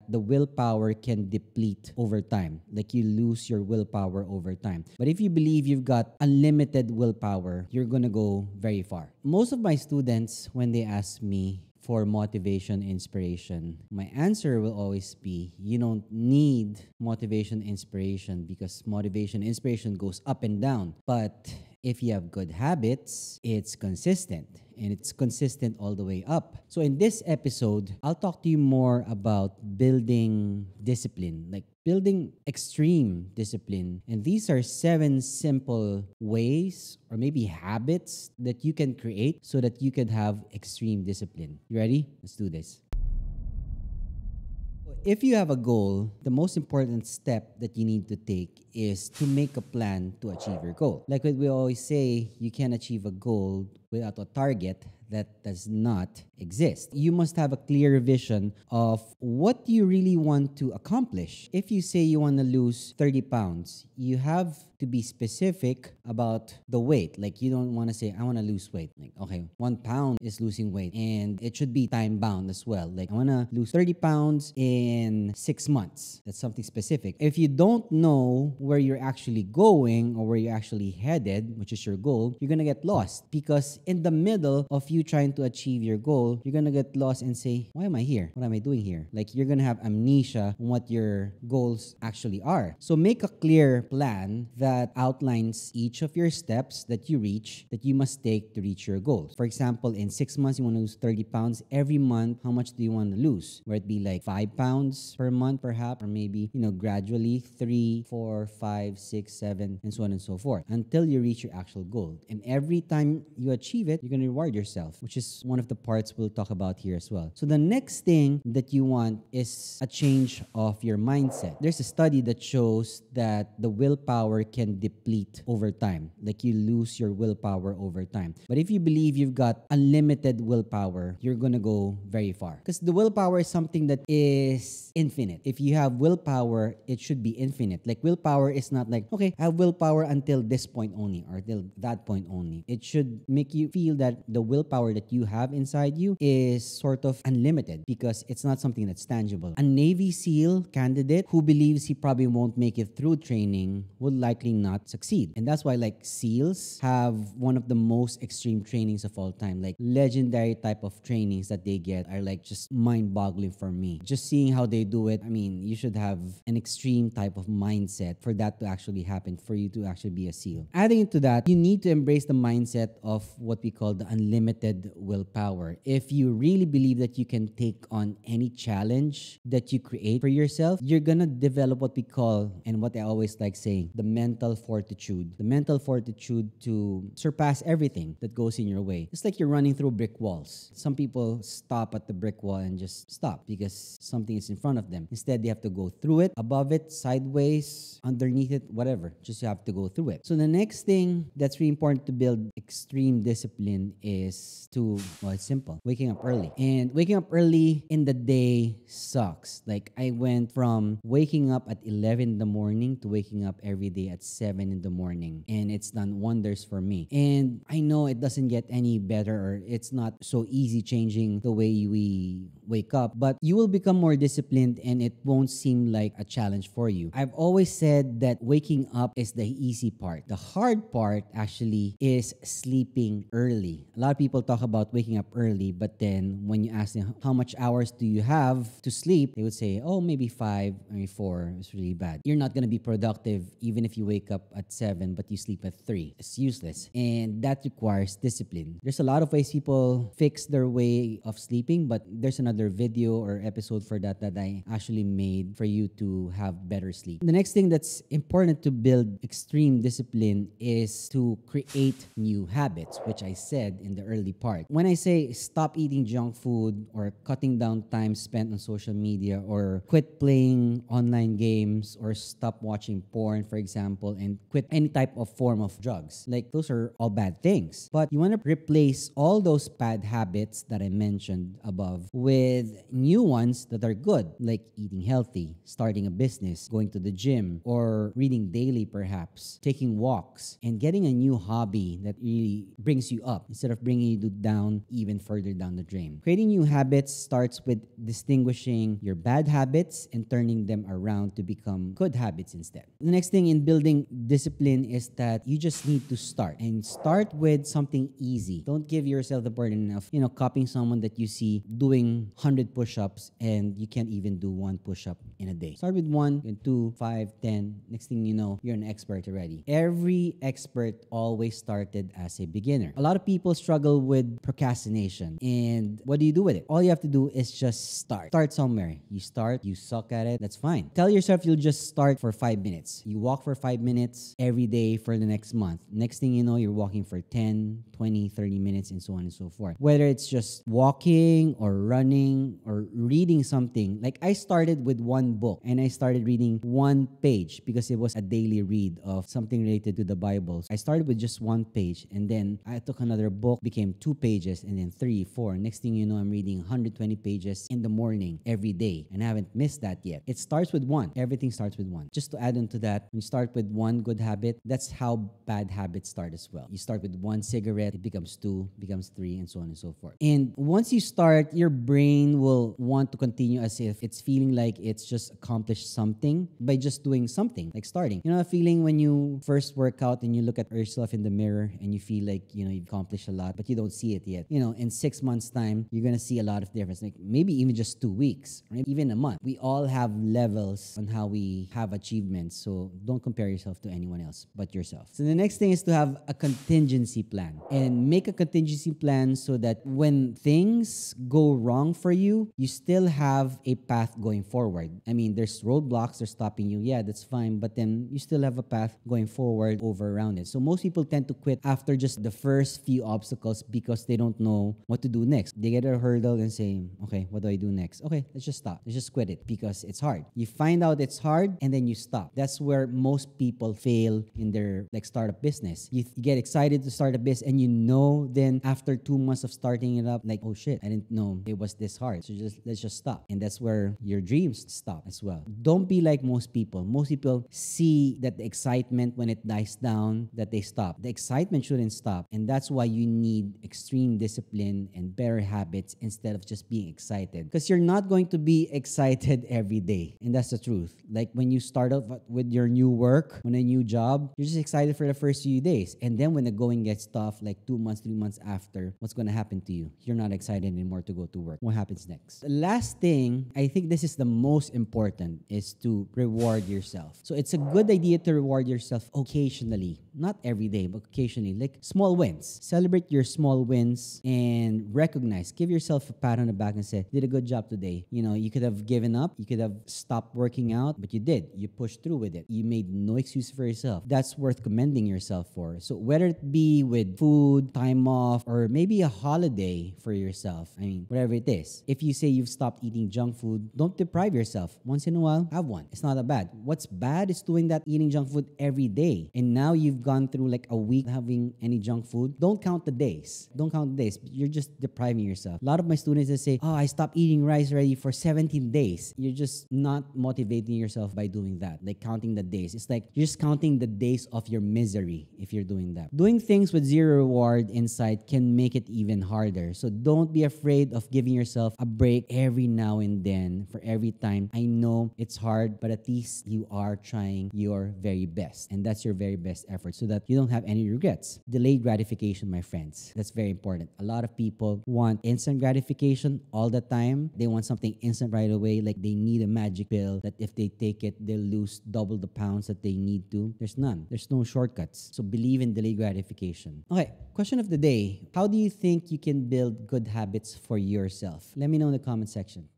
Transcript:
the willpower can deplete over time. Like you lose your willpower over time. But if you believe you've got unlimited willpower, you're gonna go very far. Most of my students, when they ask me for motivation, inspiration, my answer will always be you don't need motivation, inspiration because motivation, inspiration goes up and down. But if you have good habits, it's consistent and it's consistent all the way up. So in this episode, I'll talk to you more about building discipline, like building extreme discipline. And these are 7 simple ways or maybe habits that you can create so that you can have extreme discipline. You ready? Let's do this. If you have a goal, the most important step that you need to take is to make a plan to achieve your goal. Like what we always say, you can achieve a goal without a target that does not exist. You must have a clear vision of what you really want to accomplish. If you say you want to lose 30 pounds, you have to be specific about the weight. Like you don't want to say, I want to lose weight. Like, okay, 1 pound is losing weight and it should be time bound as well. Like I want to lose 30 pounds in 6 months. That's something specific. If you don't know where you're actually going or where you're actually headed, which is your goal, you're going to get lost because in the middle of you trying to achieve your goal, you're gonna get lost and say, why am I here? What am I doing here? Like you're gonna have amnesia on what your goals actually are. So make a clear plan that outlines each of your steps that you must take to reach your goals. For example, in 6 months, you want to lose 30 pounds. Every month, how much do you want to lose? Where it be like 5 pounds per month, perhaps, or maybe, gradually 3, 4, 5, 6, 7, and so on and so forth until you reach your actual goal. And every time you achieve it, you're going to reward yourself, which is one of the parts we'll talk about here as well. So the next thing that you want is a change of your mindset. There's a study that shows that the willpower can deplete over time. Like you lose your willpower over time. But if you believe you've got unlimited willpower, you're going to go very far. Because the willpower is something that is infinite. If you have willpower, it should be infinite. Like willpower is not like, okay, I have willpower until this point only or till that point only. It should make you feel that the willpower that you have inside you is sort of unlimited because it's not something that's tangible. A Navy SEAL candidate who believes he probably won't make it through training will likely not succeed. And that's why like SEALs have one of the most extreme trainings of all time. Like legendary type of trainings that they get are like just mind-boggling for me. Just seeing how they do it, I mean, you should have an extreme type of mindset for that to actually happen, for you to actually be a SEAL. Adding to that, you need to embrace the mindset of what we call the unlimited willpower. If you really believe that you can take on any challenge that you create for yourself, you're gonna develop what we call, and what I always like saying, the mental fortitude. The mental fortitude to surpass everything that goes in your way. It's like you're running through brick walls. Some people stop at the brick wall and just stop because something is in front of them. Instead, they have to go through it, above it, sideways, underneath it, whatever. Just you have to go through it. So the next thing that's really important to build extreme discipline is it's simple. Waking up early. And waking up early in the day sucks. Like I went from waking up at 11 in the morning to waking up every day at 7 in the morning. And it's done wonders for me. And I know it doesn't get any better or it's not so easy changing the way we wake up, but you will become more disciplined and it won't seem like a challenge for you. I've always said that waking up is the easy part. The hard part actually is sleeping early. A lot of people talk about waking up early, but then when you ask them how much hours do you have to sleep, they would say, oh, maybe 5, maybe 4. It's really bad. You're not going to be productive even if you wake up at 7, but you sleep at 3. It's useless. And that requires discipline. There's a lot of ways people fix their way of sleeping, but there's another video or episode for that I actually made for you to have better sleep. The next thing that's important to build extreme discipline is to create new habits, which I said in the early part. When I say stop eating junk food or cutting down time spent on social media or quit playing online games or stop watching porn, for example, and quit any type of form of drugs, like those are all bad things. But you want to replace all those bad habits that I mentioned above with new ones that are good, like eating healthy, starting a business, going to the gym, or reading daily perhaps, taking walks, and getting a new hobby that really brings you up instead of bringing you you down even further down the drain. Creating new habits starts with distinguishing your bad habits and turning them around to become good habits instead. The next thing in building discipline is that you just need to start, and start with something easy. Don't give yourself the burden of, copying someone that you see doing 100 push-ups and you can't even do one push-up in a day. Start with 1, then 2, 5, 10. Next thing you know, you're an expert already. Every expert always started as a beginner. A lot of people struggle with procrastination. And what do you do with it? All you have to do is just start. Start somewhere. You start, you suck at it, that's fine. Tell yourself you'll just start for 5 minutes. You walk for 5 minutes every day for the next month. Next thing you know, you're walking for 10, 20, 30 minutes and so on and so forth. Whether it's just walking or running or reading something. Like I started with one book and I started reading one page because it was a daily read of something related to the Bible. I started with just one page and then I took another book, became 2 pages and then 3, 4. Next thing you know, I'm reading 120 pages in the morning every day and I haven't missed that yet. It starts with one. Everything starts with one. Just to add on to that, when you start with one good habit, that's how bad habits start as well. You start with 1 cigarette, it becomes 2, becomes 3, and so on and so forth. And once you start, your brain will want to continue as if it's feeling like it's just accomplished something by just doing something, like starting. You know, a feeling when you first work out and you look at yourself in the mirror and you feel like, you've accomplished a lot, but you don't see it yet. In 6 months' time, you're going to see a lot of difference. Like maybe even just 2 weeks, or even a month. We all have levels on how we have achievements. So don't compare yourself to anyone else but yourself. So the next thing is to have a contingency plan, and make a contingency plan so that when things go wrong for you, you still have a path going forward. I mean, there's roadblocks that are stopping you. Yeah, that's fine. But then you still have a path going forward over around it. So most people tend to quit after just the first few obstacles because they don't know what to do next. They get a hurdle and say, okay, what do I do next? Okay, let's just stop. Let's just quit it because it's hard. You find out it's hard and then you stop. That's where most people fail in their startup business. You get excited to start a business and then after 2 months of starting it up, like, oh shit, I didn't know it was this hard. So let's just stop. And that's where your dreams stop as well. Don't be like most people. Most people see that the excitement when it dies down, that they stop. The excitement shouldn't stop. And that's why you need extreme discipline and better habits instead of just being excited. Because you're not going to be excited every day. And that's the truth. Like when you start off with your new work, on a new job, you're just excited for the first few days. And then when the going gets tough, like 2 months, 3 months after, what's going to happen to you? You're not excited anymore to go to work. What happens next? The last thing, I think this is the most important, is to reward yourself. So it's a good idea to reward yourself occasionally. Not every day, but occasionally. Like small wins. Celebrate your small wins and recognize. Give yourself a pat on the back and say, did a good job today. You could have given up. You could have stopped working out, but you did. You pushed through with it. You made no excuse for yourself. That's worth commending yourself for. So whether it be with food, time off, or maybe a holiday for yourself, whatever it is. If you say you've stopped eating junk food, don't deprive yourself. Once in a while, have one. It's not that bad. What's bad is doing that, eating junk food every day. And now you've gone through like a week having any junk food. Don't count the days. Don't count the days. You're just depriving yourself. A lot of my students, they say, oh, I stopped eating rice already for 17 days. You're just not motivating yourself by doing that. Like counting the days. It's like you're just counting the days of your misery if you're doing that. Doing things with zero reward inside can make it even harder. So don't be afraid of giving yourself a break every now and then for every time. I know it's hard, but at least you are trying your very best. And that's your very best effort so that you don't have any regrets. Delayed gratification, my friends. That's very important. A lot of people want instant gratification all the time. They want something instant right away. Like they need a magic pill that if they take it, they'll lose double the pounds that they need to. There's none. There's no shortcuts. So believe in delayed gratification. Okay, question of the day. How do you think you can build good habits for yourself? Let me know in the comment section.